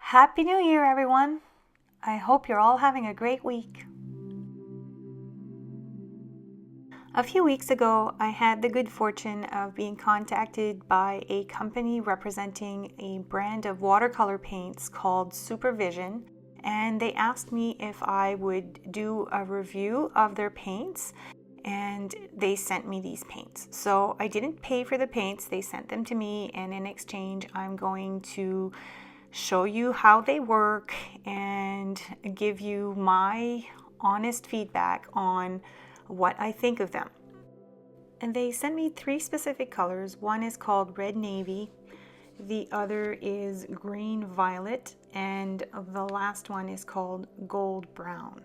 Happy New Year, everyone! I hope you're all having a great week. A few weeks ago, I had the good fortune of being contacted by a company representing a brand of watercolor paints called Supervision, and they asked me if I would do a review of their paints, and they sent me these paints. So I didn't pay for the paints, they sent them to me, and in exchange, I'm going to show you how they work and give you my honest feedback on what I think of them. And they sent me three specific colors. One is called Red Navy, the other is Green Violet, and the last one is called Gold Brown.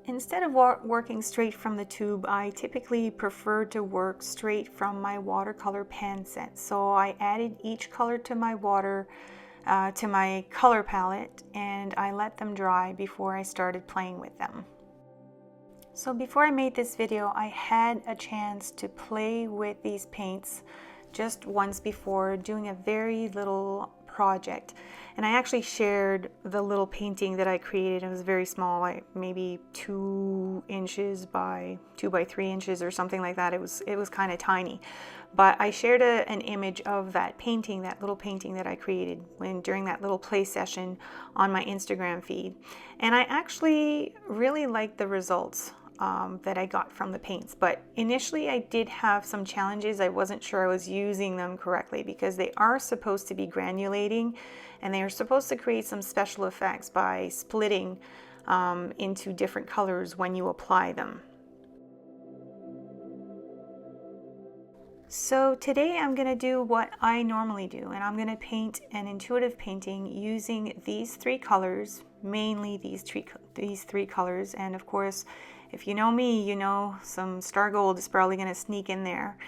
Instead of working straight from the tube, I typically prefer to work straight from my watercolor pan set. So I added each color to my to my color palette, and I let them dry before I started playing with them. So before I made this video, I had a chance to play with these paints just once before, doing a very little project, and I actually shared the little painting that I created. It was very small, like maybe 2 inches by 2 by 3 inches or something like that. It was kind of tiny, but I shared an image of that painting, that little painting that I created during that little play session on my Instagram feed, and I actually really liked the results that I got from the paints. But initially I did have some challenges. I wasn't sure I was using them correctly because they are supposed to be granulating, and they are supposed to create some special effects by splitting into different colors when you apply them. So today I'm going to do what I normally do, and I'm going to paint an intuitive painting using these three colors, mainly these three colors. And of course, if you know me, you know some Star Gold is probably going to sneak in there.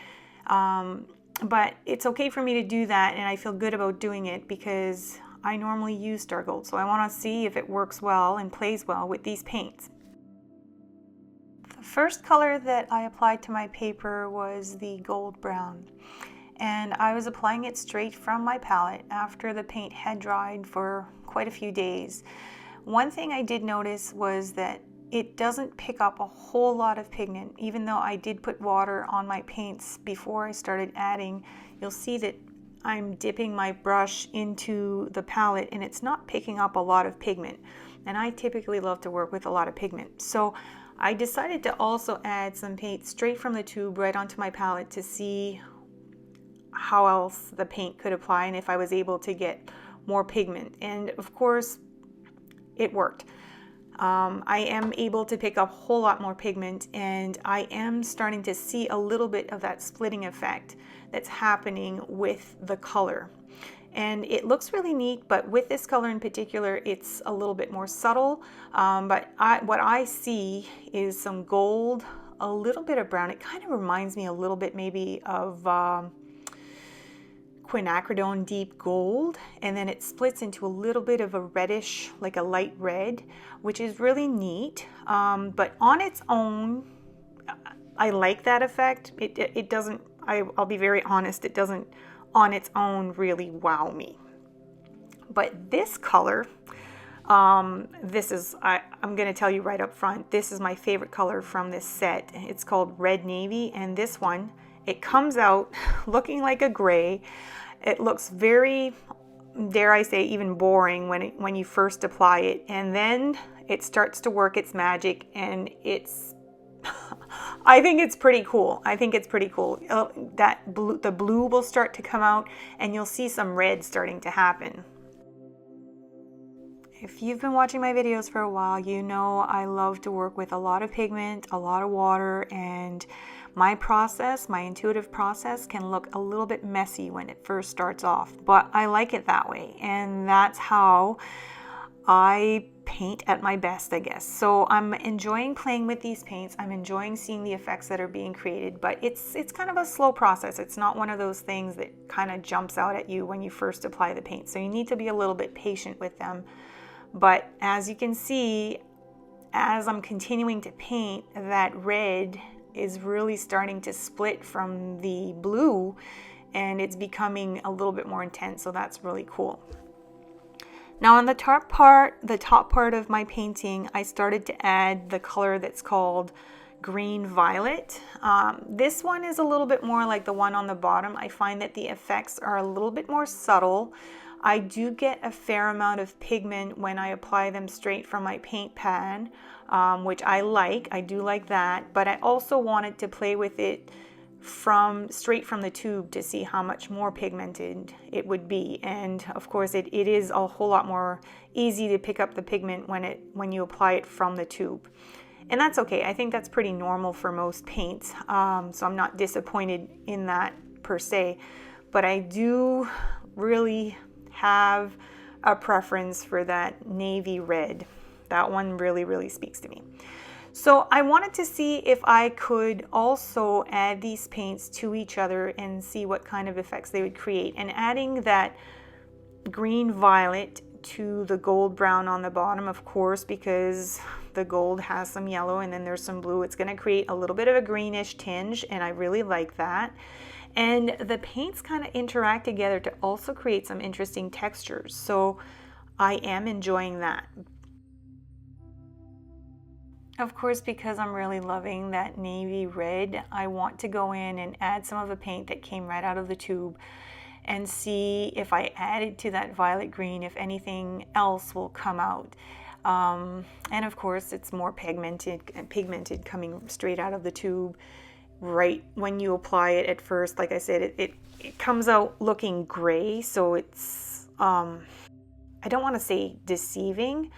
But it's okay for me to do that, and I feel good about doing it because I normally use Star Gold. So I want to see if it works well and plays well with these paints. The first color that I applied to my paper was the Gold Brown, and I was applying it straight from my palette after the paint had dried for quite a few days. One thing I did notice was that it doesn't pick up a whole lot of pigment. Even though I did put water on my paints before I started adding, you'll see that I'm dipping my brush into the palette and it's not picking up a lot of pigment. And I typically love to work with a lot of pigment. So I decided to also add some paint straight from the tube right onto my palette to see how else the paint could apply and if I was able to get more pigment. And of course, it worked. I am able to pick up a whole lot more pigment, and I am starting to see a little bit of that splitting effect that's happening with the color. And it looks really neat, but with this color in particular, it's a little bit more subtle. But what I see is some gold, a little bit of brown. It kind of reminds me a little bit maybe of quinacridone deep gold, and then it splits into a little bit of a reddish, like a light red, which is really neat. But on its own, I like that effect. It doesn't, I'll be very honest, it doesn't on its own really wow me. But this color, this is, I'm going to tell you right up front, this is my favorite color from this set. It's called Red Navy, and this one, it comes out looking like a gray. It looks very, dare I say, even boring when you first apply it, and then it starts to work its magic, and it's I think it's pretty cool. I think it's pretty cool. The blue will start to come out, and you'll see some red starting to happen. If you've been watching my videos for a while, you know I love to work with a lot of pigment, a lot of water, and my process, my intuitive process, can look a little bit messy when it first starts off, but I like it that way, and that's how I paint at my best, I guess. So I'm enjoying playing with these paints. I'm enjoying seeing the effects that are being created, but it's kind of a slow process. It's not one of those things that kind of jumps out at you when you first apply the paint. So you need to be a little bit patient with them. But as you can see, as I'm continuing to paint, that red is really starting to split from the blue and it's becoming a little bit more intense, so that's really cool. Now on the top part of my painting, I started to add the color that's called green violet. This one is a little bit more like the one on the bottom. I find that the effects are a little bit more subtle. I do get a fair amount of pigment when I apply them straight from my paint pan, which I like. I do like that, but I also wanted to play with it straight from the tube to see how much more pigmented it would be. And of course it is a whole lot more easy to pick up the pigment when you apply it from the tube. And that's okay. I think that's pretty normal for most paints, so I'm not disappointed in that per se, but I do really have a preference for that navy red. That one really speaks to me. So I wanted to see if I could also add these paints to each other and see what kind of effects they would create. And adding that green violet to the gold brown on the bottom, of course, because the gold has some yellow and then there's some blue, it's going to create a little bit of a greenish tinge, and I really like that. And the paints kind of interact together to also create some interesting textures, so I am enjoying that. Of course, because I'm really loving that navy red, I want to go in and add some of the paint that came right out of the tube and see if I added to that violet green, if anything else will come out. And of course, it's more pigmented coming straight out of the tube. Right when you apply it at first, like I said, it comes out looking gray, so it's, I don't want to say deceiving,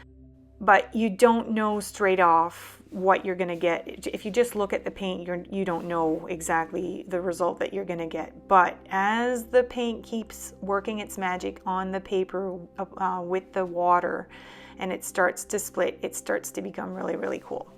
but you don't know straight off what you're going to get. If you just look at the paint, you don't know exactly the result that you're going to get. But as the paint keeps working its magic on the paper with the water and it starts to split, it starts to become really cool.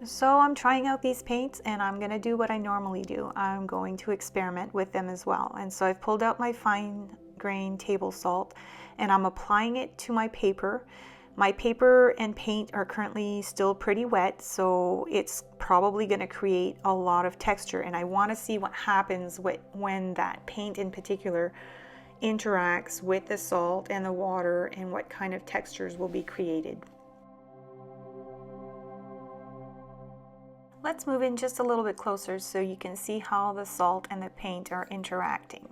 So I'm trying out these paints and I'm going to do what I normally do. I'm going to experiment with them as well. And so I've pulled out my fine grain table salt and I'm applying it to my paper. My paper and paint are currently still pretty wet, so it's probably going to create a lot of texture, and I want to see what happens when that paint in particular interacts with the salt and the water and what kind of textures will be created. Let's move in just a little bit closer so you can see how the salt and the paint are interacting.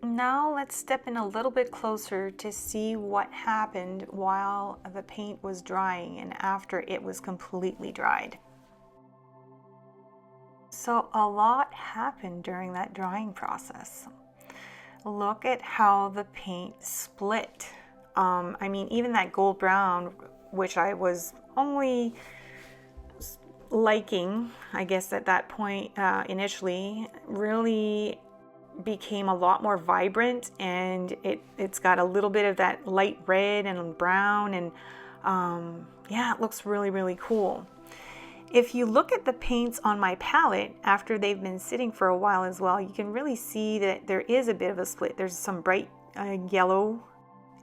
Now let's step in a little bit closer to see what happened while the paint was drying and after it was completely dried. So a lot happened during that drying process. Look at how the paint split. I mean, even that gold brown, which I was only liking, I guess at that point initially, really became a lot more vibrant, and it's got a little bit of that light red and brown, and yeah, it looks really cool. If you look at the paints on my palette after they've been sitting for a while as well, you can really see that there is a bit of a split. There's some bright yellow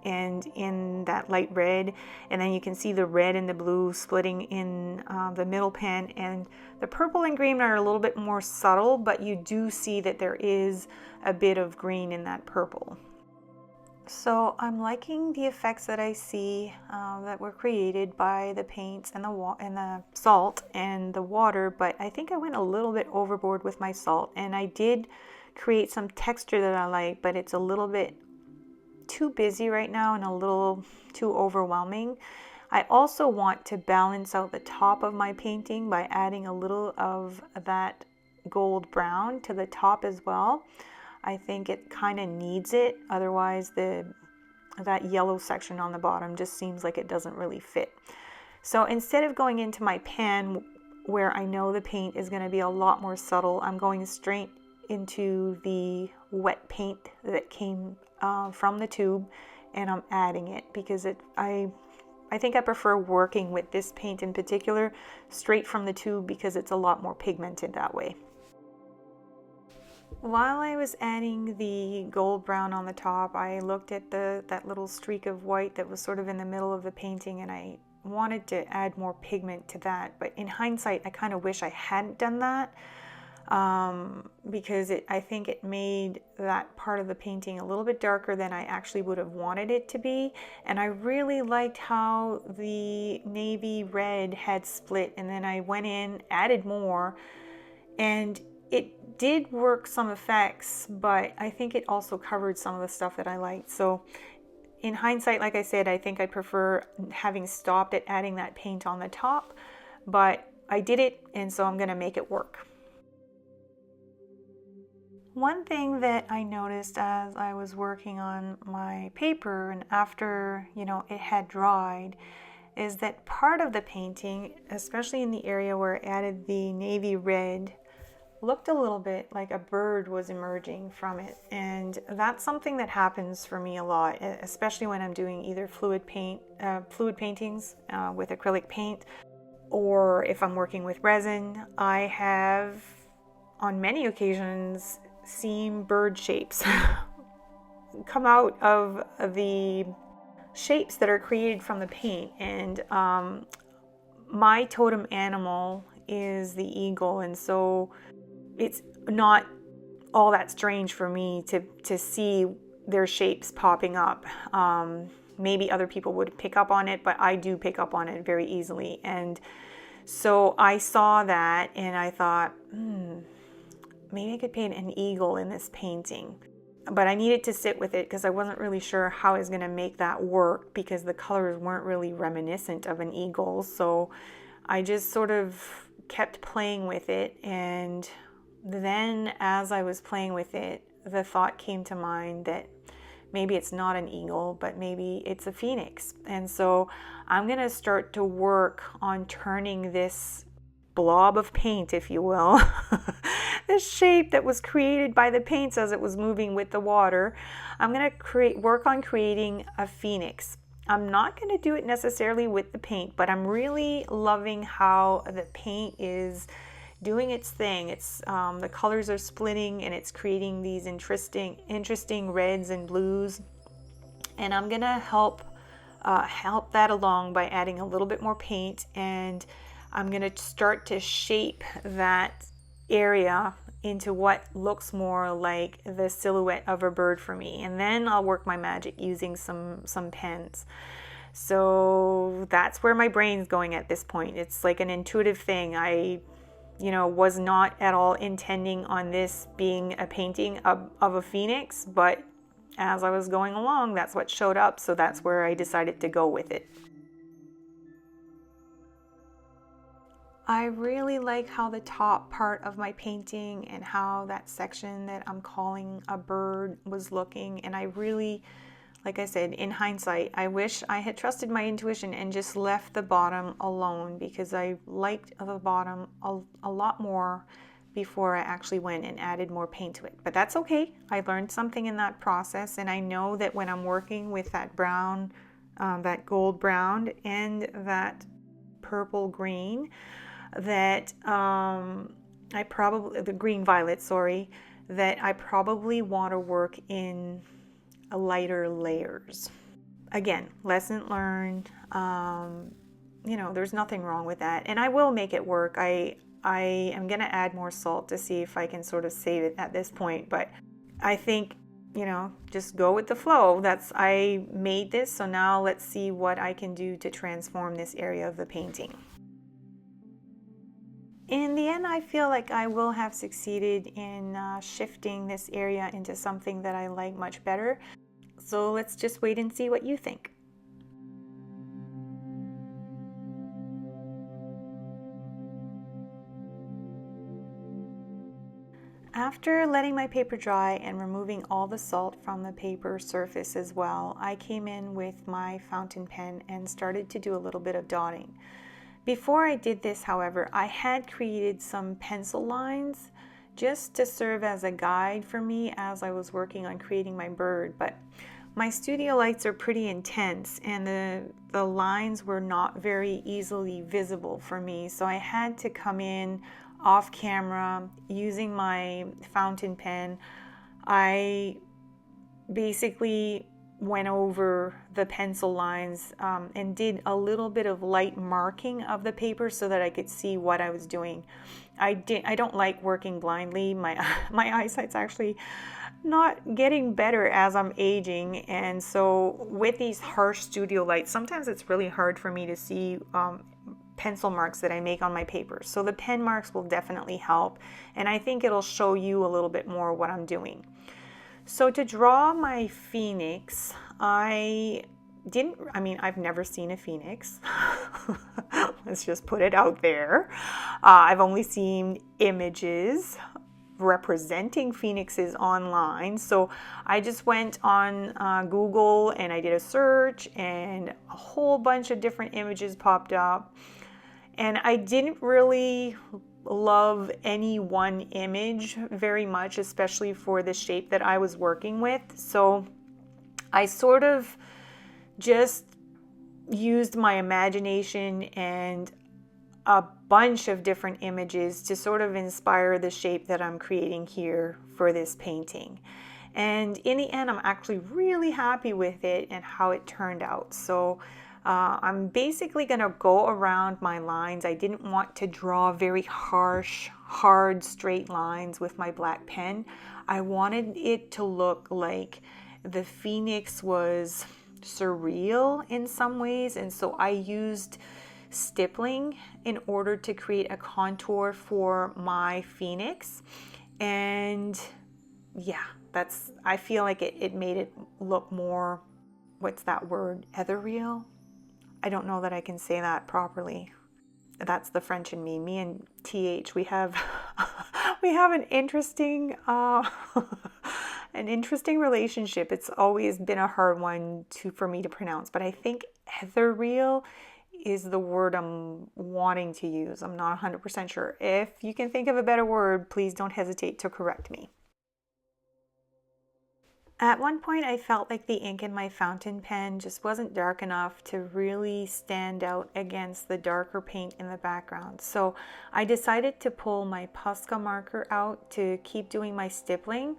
and in that light red, and then you can see the red and the blue splitting in the middle pan, and the purple and green are a little bit more subtle, but you do see that there is a bit of green in that purple. So I'm liking the effects that I see that were created by the paints and the salt and the water, but I think I went a little bit overboard with my salt, and I did create some texture that I like, but it's a little bit too busy right now and a little too overwhelming. I also want to balance out the top of my painting by adding a little of that gold brown to the top as well. I think it kind of needs it, otherwise that yellow section on the bottom just seems like it doesn't really fit. So instead of going into my pan where I know the paint is going to be a lot more subtle, I'm going straight into the wet paint that came from the tube, and I'm adding it because I I think I prefer working with this paint in particular straight from the tube because it's a lot more pigmented that way. While I was adding the gold brown on the top, I looked at that little streak of white that was sort of in the middle of the painting, and I wanted to add more pigment to that. But in hindsight, I kind of wish I hadn't done that because I think it made that part of the painting a little bit darker than I actually would have wanted it to be. And I really liked how the navy red had split, and then I went in, added more, and it did work some effects, but I think it also covered some of the stuff that I liked. So in hindsight, like I said, I think I prefer having stopped at adding that paint on the top, but I did it, and so I'm going to make it work. One thing that I noticed as I was working on my paper and after, it had dried, is that part of the painting, especially in the area where I added the navy red, looked a little bit like a bird was emerging from it. And that's something that happens for me a lot, especially when I'm doing either fluid paintings with acrylic paint, or if I'm working with resin. I have on many occasions seen bird shapes come out of the shapes that are created from the paint. And my totem animal is the eagle, and so it's not all that strange for me to see their shapes popping up. Maybe other people would pick up on it, but I do pick up on it very easily. And so I saw that and I thought, maybe I could paint an eagle in this painting. But I needed to sit with it because I wasn't really sure how I was going to make that work because the colors weren't really reminiscent of an eagle. So I just sort of kept playing with it, and then as I was playing with it, the thought came to mind that maybe it's not an eagle, but maybe it's a phoenix. And so I'm going to start to work on turning this blob of paint, if you will, this shape that was created by the paints as it was moving with the water. I'm going to work on creating a phoenix. I'm not going to do it necessarily with the paint, but I'm really loving how the paint is doing its thing. It's the colors are splitting and it's creating these interesting reds and blues. And I'm gonna help that along by adding a little bit more paint, and I'm gonna start to shape that area into what looks more like the silhouette of a bird for me. And then I'll work my magic using some pens. So that's where my brain's going at this point. It's like an intuitive thing. I was not at all intending on this being a painting of a phoenix, but as I was going along, that's what showed up, so that's where I decided to go with it. I really like how the top part of my painting and how that section that I'm calling a bird was looking, and I really, like I said, in hindsight, I wish I had trusted my intuition and just left the bottom alone, because I liked the bottom a lot more before I actually went and added more paint to it. But that's okay. I learned something in that process, and I know that when I'm working with that brown, that gold brown and that purple green, that the green violet, sorry, that I probably want to work in lighter layers. Again, lesson learned. There's nothing wrong with that, and I will make it work. I am going to add more salt to see if I can sort of save it at this point, but I think, just go with the flow. I made this, so now let's see what I can do to transform this area of the painting. In the end, I feel like I will have succeeded in shifting this area into something that I like much better. So let's just wait and see what you think. After letting my paper dry and removing all the salt from the paper surface as well, I came in with my fountain pen and started to do a little bit of dotting. Before I did this, however, I had created some pencil lines just to serve as a guide for me as I was working on creating my bird. But My studio lights are pretty intense, and the lines were not very easily visible for me, so I had to come in off camera using my fountain pen. I basically went over the pencil lines and did a little bit of light marking of the paper so that I could see what I was doing. I don't like working blindly. My eyesight's actually not getting better as I'm aging, and so with these harsh studio lights, sometimes it's really hard for me to see pencil marks that I make on my paper. So the pen marks will definitely help, and I think it'll show you a little bit more what I'm doing. So to draw my phoenix, I've never seen a phoenix. Let's just put it out there. I've only seen images representing phoenixes online. So I just went on Google and I did a search, and a whole bunch of different images popped up. And I didn't really love any one image very much, especially for the shape that I was working with. So I sort of just used my imagination and a bunch of different images to sort of inspire the shape that I'm creating here for this painting. And in the end, I'm actually really happy with it and how it turned out. So I'm basically going to go around my lines. I didn't want to draw very harsh, hard, straight lines with my black pen. I wanted it to look like the phoenix was surreal in some ways, and so I used stippling in order to create a contour for my phoenix. And yeah, I feel like it made it look more, what's that word, ethereal? I don't know that I can say that properly. That's the French in me. Me and TH, we have we have an interesting an interesting relationship. It's always been a hard one for me to pronounce, but I think ethereal is the word I'm wanting to use. I'm not 100% sure. If you can think of a better word, please don't hesitate to correct me. At one point, I felt like the ink in my fountain pen just wasn't dark enough to really stand out against the darker paint in the background. So I decided to pull my Posca marker out to keep doing my stippling.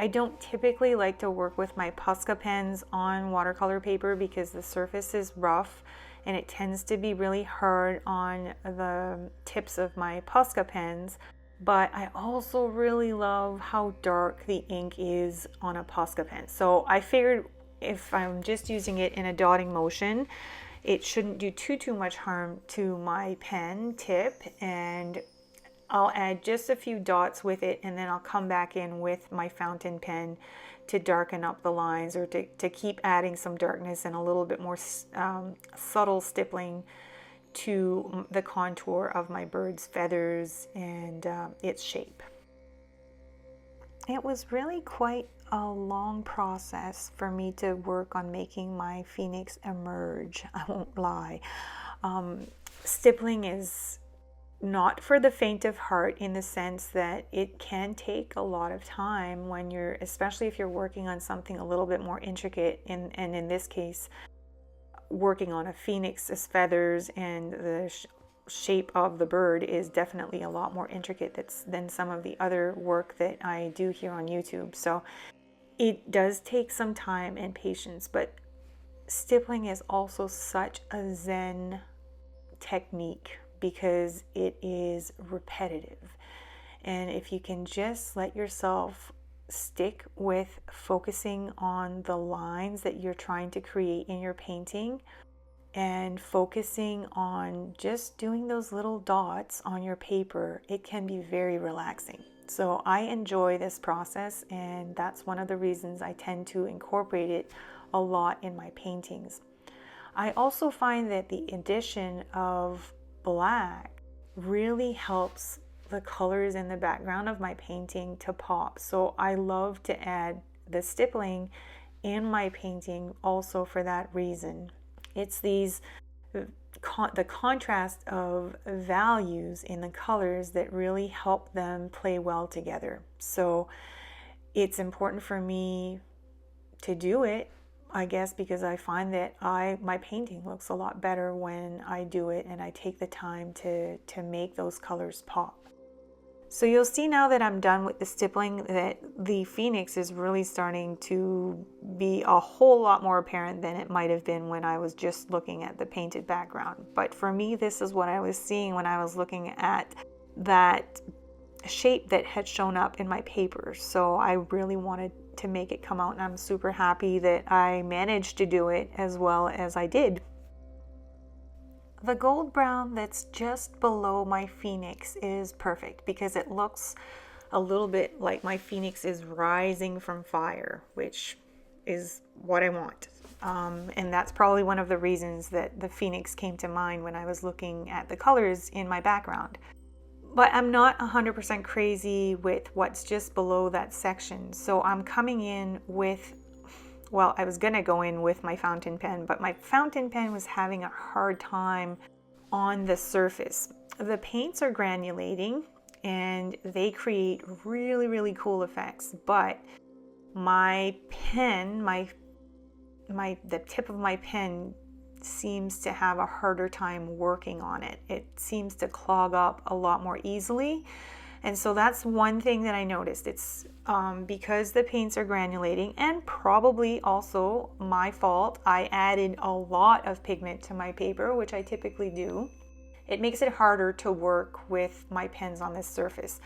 I don't typically like to work with my Posca pens on watercolor paper because the surface is rough and it tends to be really hard on the tips of my Posca pens. But I also really love how dark the ink is on a Posca pen. So I figured if I'm just using it in a dotting motion, it shouldn't do too much harm to my pen tip, and I'll add just a few dots with it, and then I'll come back in with my fountain pen to darken up the lines, or to keep adding some darkness and a little bit more subtle stippling to the contour of my bird's feathers and its shape. It was really quite a long process for me to work on making my phoenix emerge, I won't lie. Stippling is not for the faint of heart, in the sense that it can take a lot of time when especially if you're working on something a little bit more intricate, and in this case, working on a phoenix's feathers, and the shape of the bird is definitely a lot more intricate than some of the other work that I do here on YouTube. So it does take some time and patience, but stippling is also such a zen technique because it is repetitive. And if you can just let yourself stick with focusing on the lines that you're trying to create in your painting, and focusing on just doing those little dots on your paper, it can be very relaxing. So I enjoy this process, and that's one of the reasons I tend to incorporate it a lot in my paintings. I also find that the addition of black really helps the colors in the background of my painting to pop. So I love to add the stippling in my painting also for that reason. It's the contrast of values in the colors that really help them play well together. So it's important for me to do it I guess because I find that my painting looks a lot better when I do it and I take the time to make those colors pop. So you'll see now that I'm done with the stippling that the Phoenix is really starting to be a whole lot more apparent than it might have been when I was just looking at the painted background. But for me, this is what I was seeing when I was looking at that shape that had shown up in my paper. So I really wanted to make it come out, and I'm super happy that I managed to do it as well as I did. The gold brown that's just below my Phoenix is perfect because it looks a little bit like my Phoenix is rising from fire, which is what I want. And that's probably one of the reasons that the Phoenix came to mind when I was looking at the colors in my background. But I'm not 100% crazy with what's just below that section. So I'm coming in with, well, I was gonna go in with my fountain pen, but my fountain pen was having a hard time on the surface. The paints are granulating and they create really, really cool effects, but my pen, the tip of my pen seems to have a harder time working on it. It seems to clog up a lot more easily. And so that's one thing that I noticed. It's because the paints are granulating, and probably also my fault. I added a lot of pigment to my paper, which I typically do. It makes it harder to work with my pens on this surface.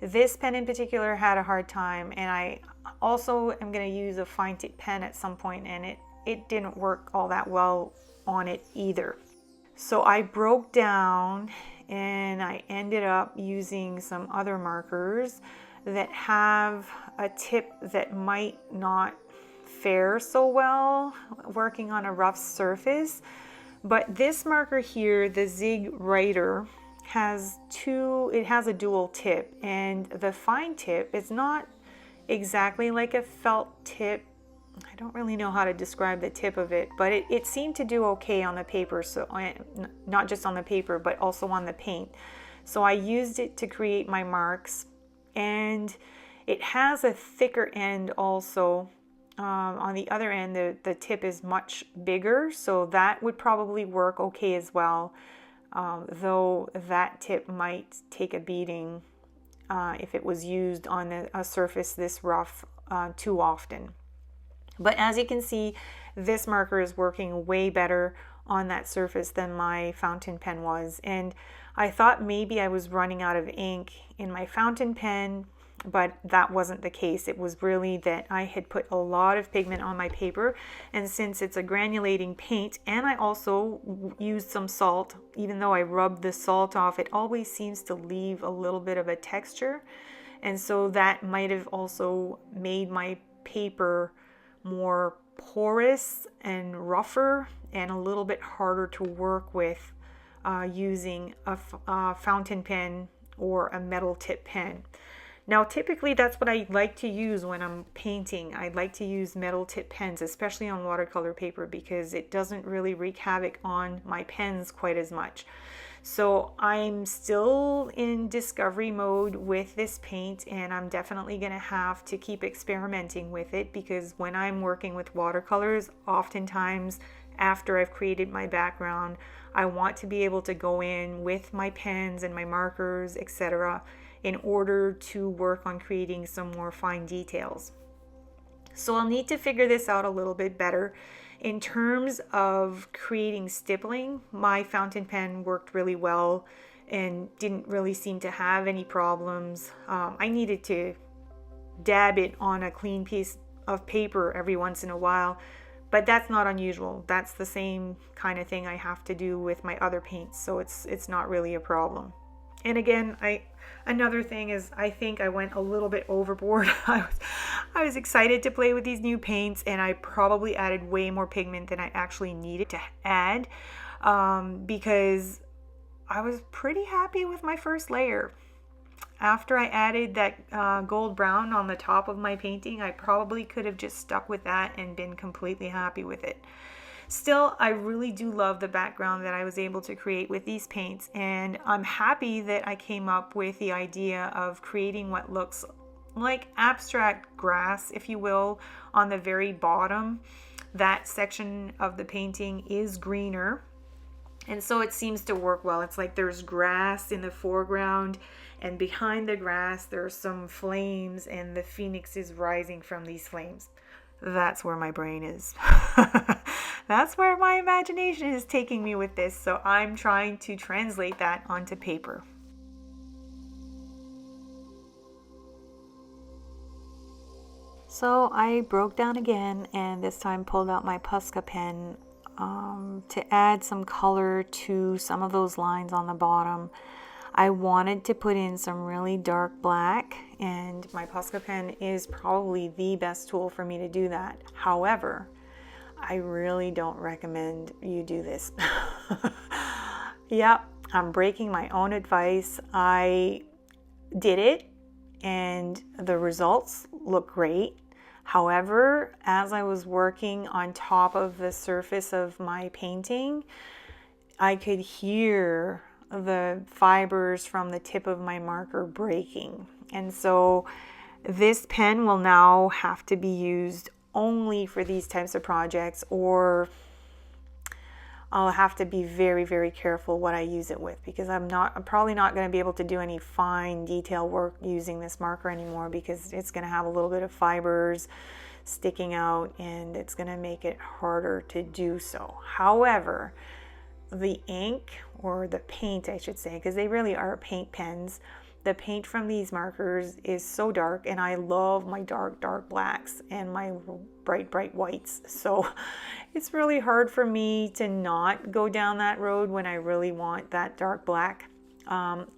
This pen in particular had a hard time, and I also am going to use a fine tip pen at some point, and it didn't work all that well on it either. So I broke down and I ended up using some other markers that have a tip that might not fare so well working on a rough surface. But this marker here, the Zig Writer, has a dual tip, and the fine tip is not exactly like a felt tip. I don't really know how to describe the tip of it, but it seemed to do okay on the paper, so not just on the paper, but also on the paint. So I used it to create my marks, and it has a thicker end also. On the other end, the tip is much bigger, so that would probably work okay as well, though that tip might take a beating if it was used on a surface this rough too often. But as you can see, this marker is working way better on that surface than my fountain pen was. And I thought maybe I was running out of ink in my fountain pen, but that wasn't the case. It was really that I had put a lot of pigment on my paper, and since it's a granulating paint, and I also used some salt, even though I rubbed the salt off, it always seems to leave a little bit of a texture. And so that might have also made my paper more porous and rougher and a little bit harder to work with using a fountain pen or a metal tip pen. Now typically that's what I like to use when I'm painting. I like to use metal tip pens, especially on watercolor paper, because it doesn't really wreak havoc on my pens quite as much. So I'm still in discovery mode with this paint, and I'm definitely going to have to keep experimenting with it, because when I'm working with watercolors, oftentimes after I've created my background, I want to be able to go in with my pens and my markers, etc., in order to work on creating some more fine details. So I'll need to figure this out a little bit better. In terms of creating stippling, my fountain pen worked really well and didn't really seem to have any problems. I needed to dab it on a clean piece of paper every once in a while, but that's not unusual. That's the same kind of thing I have to do with my other paints, so it's not really a problem. And again, another thing is I think I went a little bit overboard. I was excited to play with these new paints, and I probably added way more pigment than I actually needed to add, because I was pretty happy with my first layer. After I added that gold brown on the top of my painting, I probably could have just stuck with that and been completely happy with it. Still, I really do love the background that I was able to create with these paints, and I'm happy that I came up with the idea of creating what looks like abstract grass, if you will, on the very bottom. that section of the painting is greener. And so it seems to work well. It's like there's grass in the foreground, and behind the grass there's some flames, and the phoenix is rising from these flames. That's where my brain is. That's where my imagination is taking me with this. So I'm trying to translate that onto paper. So I broke down again, and this time pulled out my Posca pen to add some color to some of those lines on the bottom. I wanted to put in some really dark black, and my Posca pen is probably the best tool for me to do that. However, I really don't recommend you do this. Yep, I'm breaking my own advice. I did it, and the results look great. However, as I was working on top of the surface of my painting, I could hear the fibers from the tip of my marker breaking. And so this pen will now have to be used only for these types of projects, or I'll have to be very, very careful what I use it with, because I'm probably not going to be able to do any fine detail work using this marker anymore, because it's going to have a little bit of fibers sticking out, and it's going to make it harder to do so. However, the ink, or the paint I should say, because they really are paint pens, the paint from these markers is so dark, and I love my dark blacks and my bright whites. So it's really hard for me to not go down that road when I really want that dark black.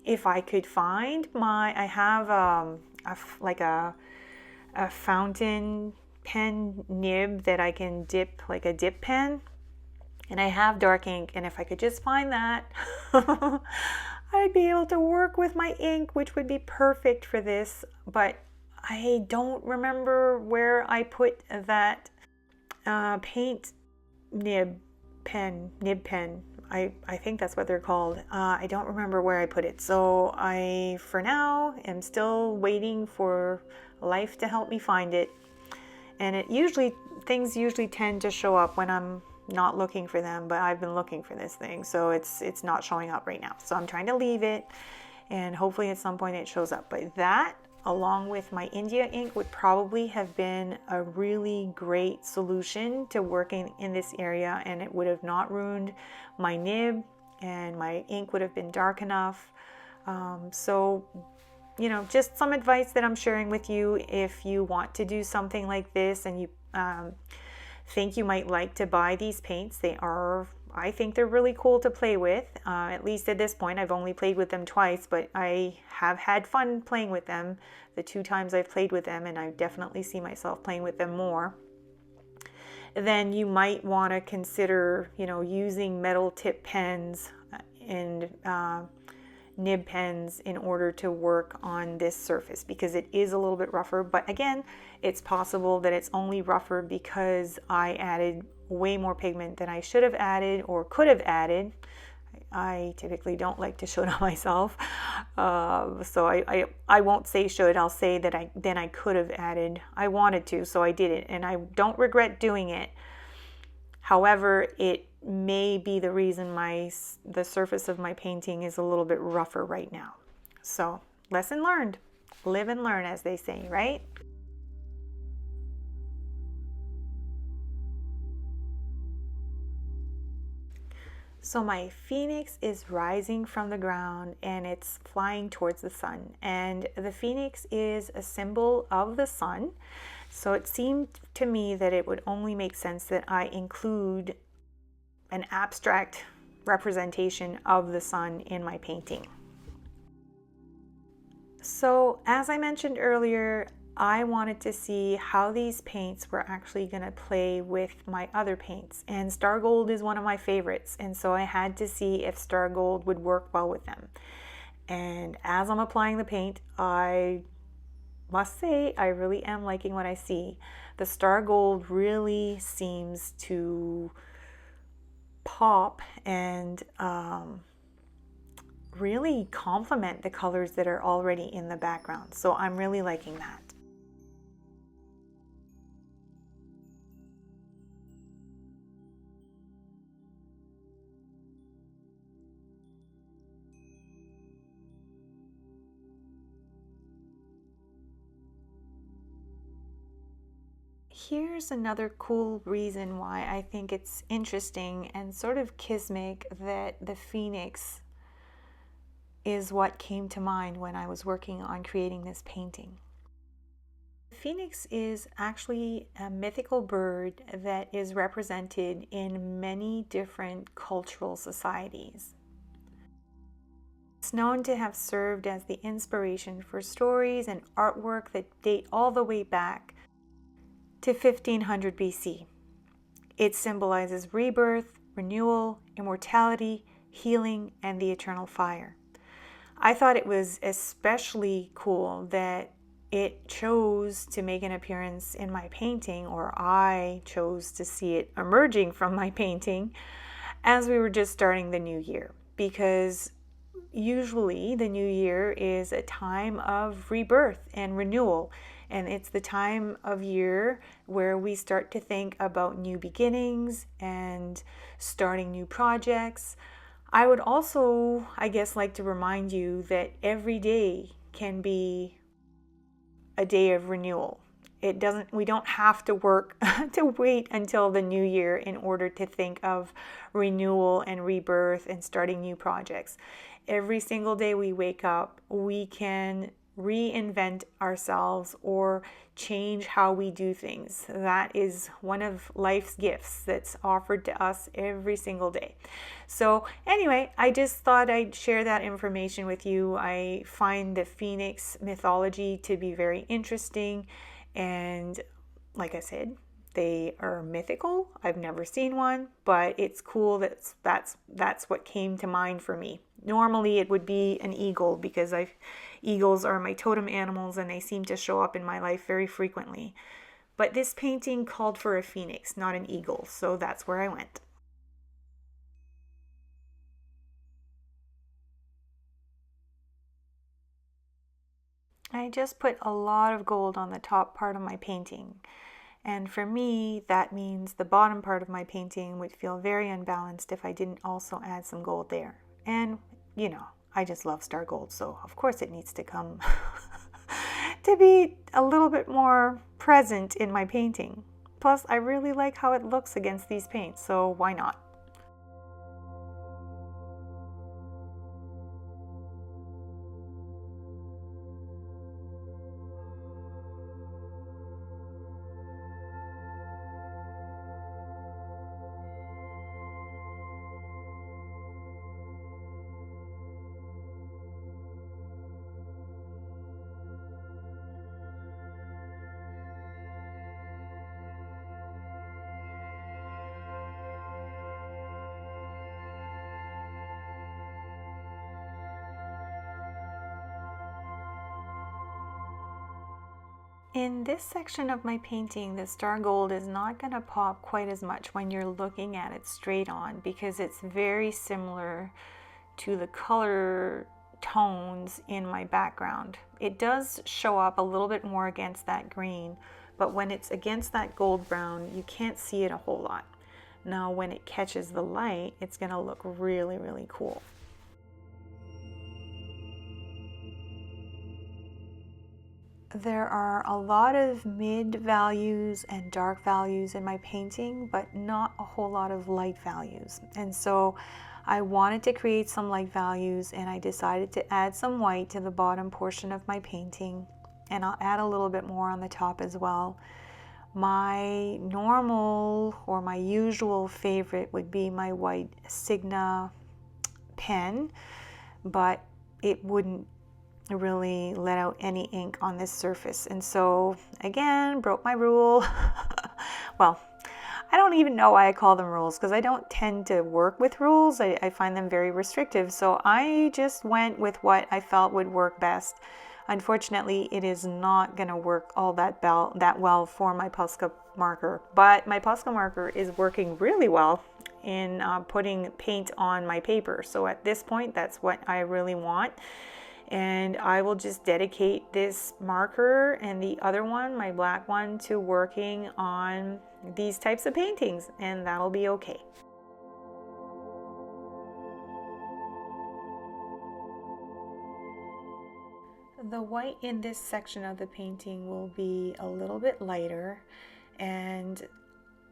If I could find I have a fountain pen nib that I can dip, like a dip pen, and I have dark ink, and if I could just find that, I'd be able to work with my ink, which would be perfect for this. But I don't remember where I put that paint nib pen. I think that's what they're called. I don't remember where I put it. So I, for now, am still waiting for life to help me find it. And things usually tend to show up when I'm not looking for them, but I've been looking for this thing, so it's not showing up right now. So I'm trying to leave it, and hopefully at some point it shows up. But that, along with my India ink, would probably have been a really great solution to working in this area, and it would have not ruined my nib, and my ink would have been dark enough. So, you know, just some advice that I'm sharing with you if you want to do something like this, and you think you might like to buy these paints. I think they're really cool to play with. At least at this point, I've only played with them twice, but I have had fun playing with them the 2 times I've played with them, and I definitely see myself playing with them more. Then you might want to consider, you know, using metal tip pens and nib pens in order to work on this surface, because it is a little bit rougher. But again, it's possible that it's only rougher because I added way more pigment than I should have added or could have added. I typically don't like to show it on myself, so I won't say should. I'll say that I could have added. I wanted to, so I did it, and I don't regret doing it. However, it may be the reason the surface of my painting is a little bit rougher right now. So, lesson learned. Live and learn, as they say, right? So my phoenix is rising from the ground, and it's flying towards the sun. And the phoenix is a symbol of the sun. So it seemed to me that it would only make sense that I include an abstract representation of the sun in my painting. So as I mentioned earlier, I wanted to see how these paints were actually going to play with my other paints, and Star Gold is one of my favorites, and so I had to see if Star Gold would work well with them. And as I'm applying the paint, I must say I really am liking what I see. The Star Gold really seems to pop and really complement the colors that are already in the background. So I'm really liking that. Here's another cool reason why I think it's interesting and sort of kismic that the phoenix is what came to mind when I was working on creating this painting. The phoenix is actually a mythical bird that is represented in many different cultural societies. It's known to have served as the inspiration for stories and artwork that date all the way back to 1500 BC. It symbolizes rebirth, renewal, immortality, healing, and the eternal fire. I thought it was especially cool that it chose to make an appearance in my painting, or I chose to see it emerging from my painting as we were just starting the new year, because usually the new year is a time of rebirth and renewal, and it's the time of year where we start to think about new beginnings and starting new projects. I would also, I guess, like to remind you that every day can be a day of renewal. We don't have to work to wait until the new year in order to think of renewal and rebirth and starting new projects. Every single day we wake up, we can reinvent ourselves or change how we do things. That is one of life's gifts that's offered to us every single day. So anyway, I just thought I'd share that information with you. I find the phoenix mythology to be very interesting, and like I said, they are mythical. I've never seen one, but it's cool that's what came to mind for me. Normally it would be an eagle, because eagles are my totem animals and they seem to show up in my life very frequently. But this painting called for a phoenix, not an eagle, so that's where I went. I just put a lot of gold on the top part of my painting. And for me, that means the bottom part of my painting would feel very unbalanced if I didn't also add some gold there. And, you know, I just love star gold, so of course it needs to come to be a little bit more present in my painting. Plus, I really like how it looks against these paints, so why not? In this section of my painting, the star gold is not going to pop quite as much when you're looking at it straight on, because it's very similar to the color tones in my background. It does show up a little bit more against that green, but when it's against that gold brown, you can't see it a whole lot. Now, when it catches the light, it's going to look really, really cool. There are a lot of mid values and dark values in my painting, but not a whole lot of light values. And so I wanted to create some light values, and I decided to add some white to the bottom portion of my painting, and I'll add a little bit more on the top as well. My normal or my usual favorite would be my white Signa pen, but it wouldn't really let out any ink on this surface, and so again broke my rule. Well, I don't even know why I call them rules, because I don't tend to work with rules. I find them very restrictive, so I just went with what I felt would work best. Unfortunately, it is not going to work all that well for my Posca marker, but my Posca marker is working really well in putting paint on my paper. So at this point, that's what I really want. And I will just dedicate this marker and the other one, my black one, to working on these types of paintings, and that'll be okay. The white in this section of the painting will be a little bit lighter, And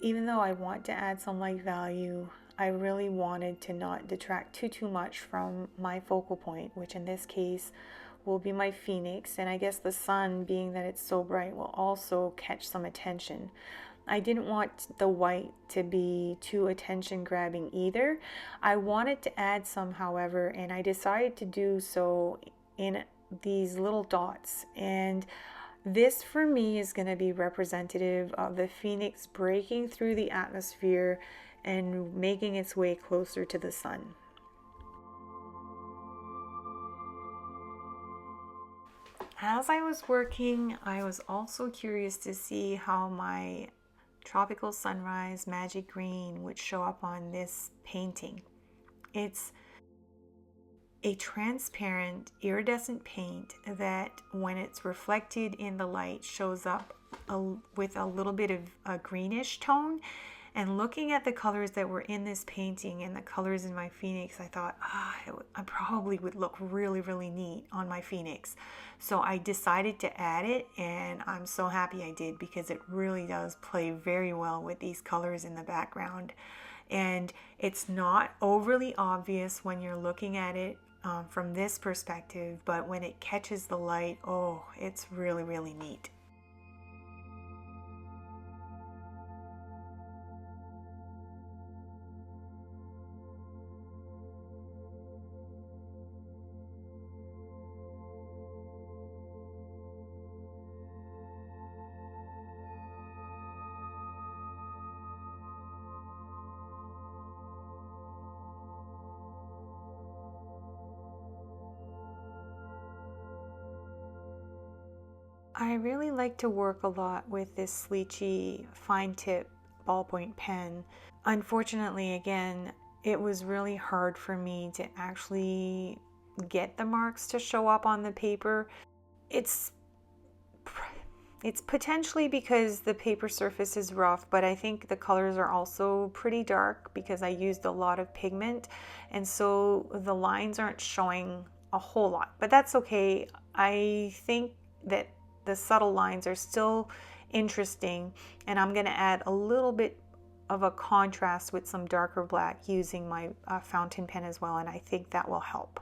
even though I want to add some light value, I really wanted to not detract too much from my focal point, which in this case will be my phoenix. And I guess the sun, being that it's so bright, will also catch some attention. I didn't want the white to be too attention grabbing either. I wanted to add some, however, and I decided to do so in these little dots. And this for me is going to be representative of the phoenix breaking through the atmosphere and making its way closer to the sun. As I was working, I was also curious to see how my Tropical Sunrise Magic Green would show up on this painting. It's a transparent iridescent paint that when it's reflected in the light shows up with a little bit of a greenish tone. And looking at the colors that were in this painting and the colors in my phoenix, I thought, I probably would look really neat on my phoenix. So I decided to add it, and I'm so happy I did, because it really does play very well with these colors in the background. And it's not overly obvious when you're looking at it from this perspective, but when it catches the light, oh, it's really neat. I really like to work a lot with this Sleechy fine tip ballpoint pen. Unfortunately, again, it was really hard for me to actually get the marks to show up on the paper. It's potentially because the paper surface is rough, but I think the colors are also pretty dark because I used a lot of pigment, and so the lines aren't showing a whole lot, but that's okay. I think that the subtle lines are still interesting, and I'm going to add a little bit of a contrast with some darker black using my fountain pen as well, and I think that will help.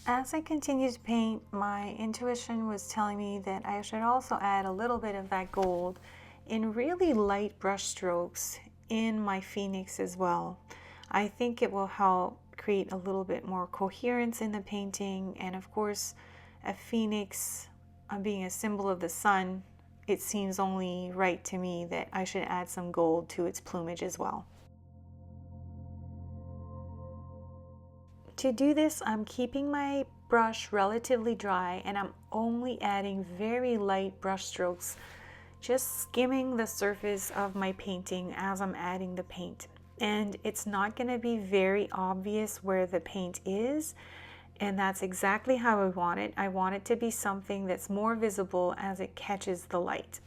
As I continued to paint, my intuition was telling me that I should also add a little bit of that gold in really light brush strokes in my phoenix as well. I think it will help create a little bit more coherence in the painting, and of course, a phoenix being a symbol of the sun, it seems only right to me that I should add some gold to its plumage as well. To do this, I'm keeping my brush relatively dry, and I'm only adding very light brush strokes, just skimming the surface of my painting as I'm adding the paint. and it's not going to be very obvious where the paint is. And that's exactly how I want it. I want it to be something that's more visible as it catches the light.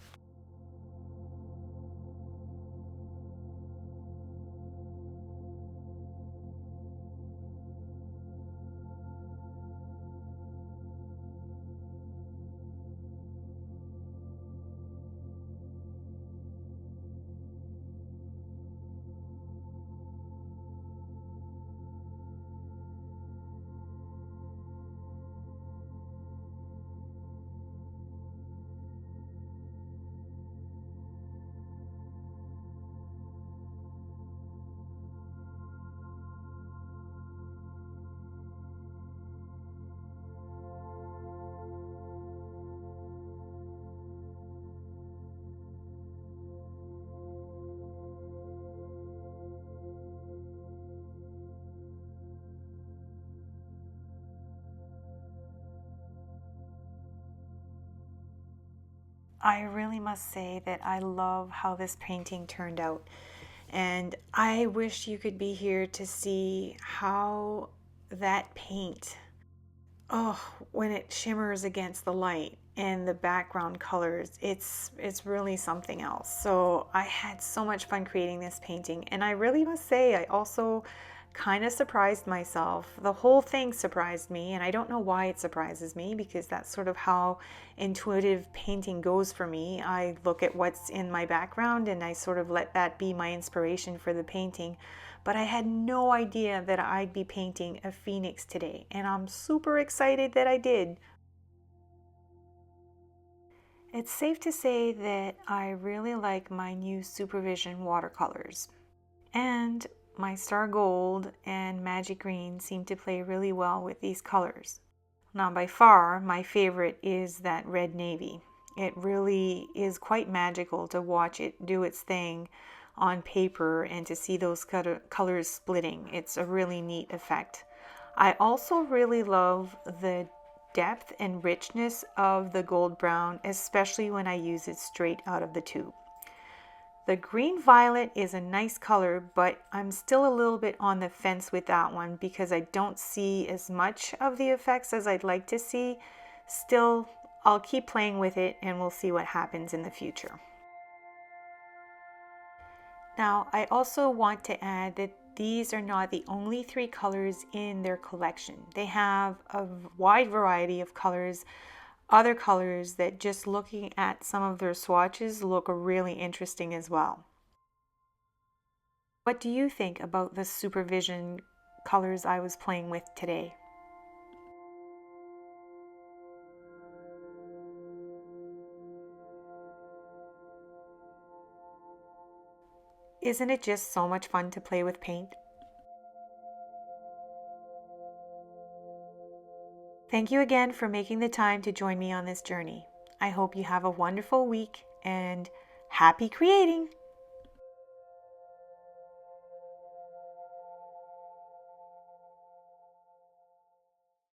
I really must say that I love how this painting turned out. And I wish you could be here to see how that paint, oh, when it shimmers against the light and the background colors, it's really something else. So I had so much fun creating this painting, and I really must say I also kind of surprised myself. The whole thing surprised me, and I don't know why it surprises me, because that's sort of how intuitive painting goes for me. I look at what's in my background and I sort of let that be my inspiration for the painting. But I had no idea that I'd be painting a phoenix today, and I'm super excited that I did. It's safe to say that I really like my new Supervision watercolors. And my Star Gold and Magic Green seem to play really well with these colors. Now, by far, my favorite is that red navy. It really is quite magical to watch it do its thing on paper and to see those colors splitting. It's a really neat effect. I also really love the depth and richness of the gold brown, especially when I use it straight out of the tube. The green violet is a nice color, but I'm still a little bit on the fence with that one because I don't see as much of the effects as I'd like to see. Still, I'll keep playing with it and we'll see what happens in the future. Now, I also want to add that these are not the only 3 colors in their collection. They have a wide variety of colors, other colors that just looking at some of their swatches look really interesting as well. What do you think about the Supervision colors I was playing with today? Isn't it just so much fun to play with paint? Thank you again for making the time to join me on this journey. I hope you have a wonderful week and happy creating!